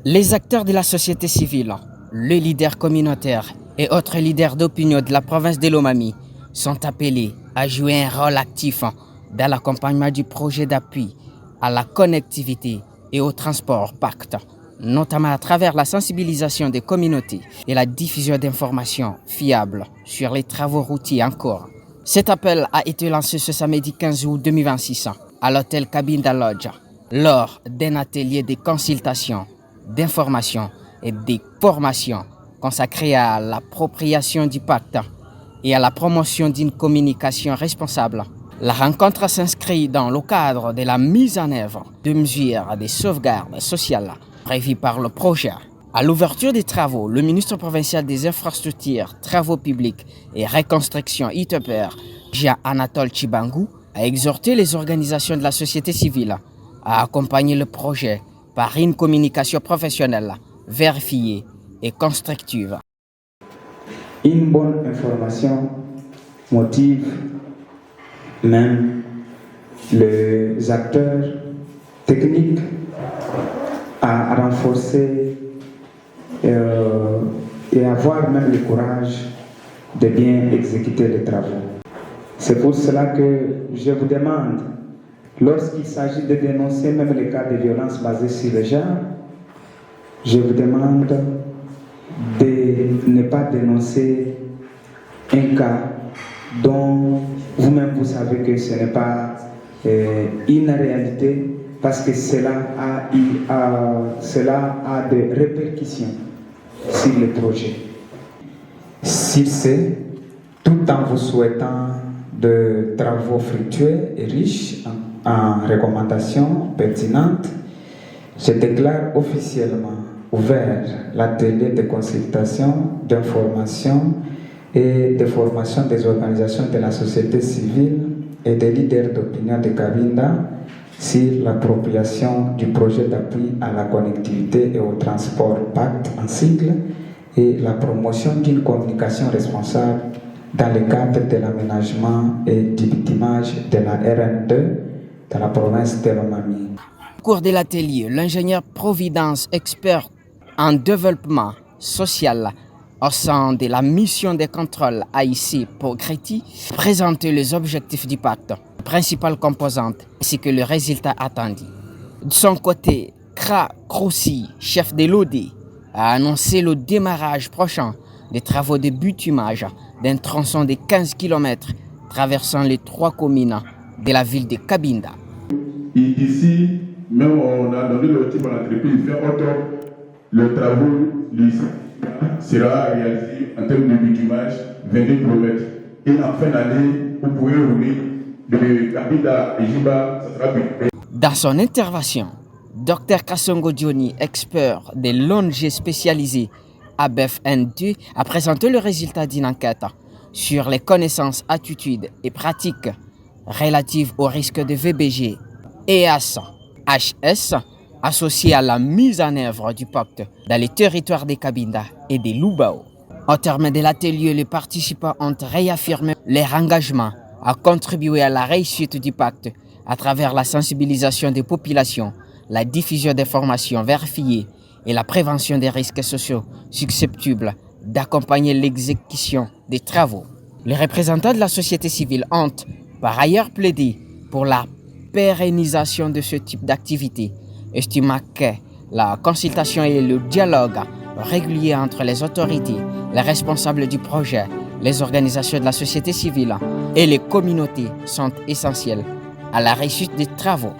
Les acteurs de la société civile, les leaders communautaires et autres leaders d'opinion de la province de Lomami sont appelés à jouer un rôle actif dans l'accompagnement du projet d'appui à la connectivité et au transport PACT, notamment à travers la sensibilisation des communautés et la diffusion d'informations fiables sur les travaux routiers en cours. Cet appel a été lancé ce samedi 15 août 2026 à l'hôtel Cabinda Lodge lors d'un atelier de consultation, d'information et de formation consacré à l'appropriation du pacte et à la promotion d'une communication responsable. La rencontre s'inscrit dans le cadre de la mise en œuvre de mesures de sauvegarde sociale prévues par le projet. À l'ouverture des travaux, le ministre provincial des Infrastructures, Travaux publics et Reconstruction ITEPER, Jean-Anatole Chibangu, a exhorté les organisations de la société civile à accompagner le projet par une communication professionnelle, vérifiée et constructive. Une bonne information motive même les acteurs techniques à renforcer et avoir même le courage de bien exécuter les travaux. C'est pour cela que je vous demande, lorsqu'il s'agit de dénoncer même les cas de violence basés sur le genre, je vous demande de ne pas dénoncer un cas dont vous-même vous savez que ce n'est pas une réalité, parce que cela a des répercussions sur le projet. Sur ce, tout en vous souhaitant de travaux fructueux et riches en recommandations pertinentes, je déclare officiellement ouvert l'atelier de consultation, d'information et de formation des organisations de la société civile et des leaders d'opinion de Cabinda sur l'appropriation du projet d'appui à la connectivité et au transport PACT en sigle et la promotion d'une communication responsable dans le cadre de l'aménagement et du bitumage de la RN2 dans la province de Lomami. Au cours de l'atelier, l'ingénieur Providence, expert en développement social au sein de la mission de contrôle AIC pour Créti, présentait les objectifs du pacte, les principales composantes ainsi que le résultat attendu. De son côté, Kra Kroussi, chef de l'OD, a annoncé le démarrage prochain des travaux de bitumage d'un tronçon de 15 km traversant les 3 communes de la ville de Cabinda. Ici, même on a donné le type à l'entreprise de faire autant le travail sera réalisé en termes de bitumage 22 km. Et en fin d'année, vous pouvez rouler de Cabinda et Jiba, ça sera bitumé. Dans son intervention, Dr Kassongo Dioni, expert de l'ONG spécialisée ABFN2, a présenté le résultat d'une enquête sur les connaissances, attitudes et pratiques relatives au risque de VBG et HS associés à la mise en œuvre du pacte dans les territoires de Cabinda et de Lubao. Au terme de l'atelier, les participants ont réaffirmé leur engagement à contribuer à la réussite du pacte à travers la sensibilisation des populations, la diffusion d'informations vérifiées et la prévention des risques sociaux susceptibles d'accompagner l'exécution des travaux. Les représentants de la société civile ont par ailleurs plaidé pour la pérennisation de ce type d'activité, estimant que la consultation et le dialogue régulier entre les autorités, les responsables du projet, les organisations de la société civile et les communautés sont essentiels à la réussite des travaux.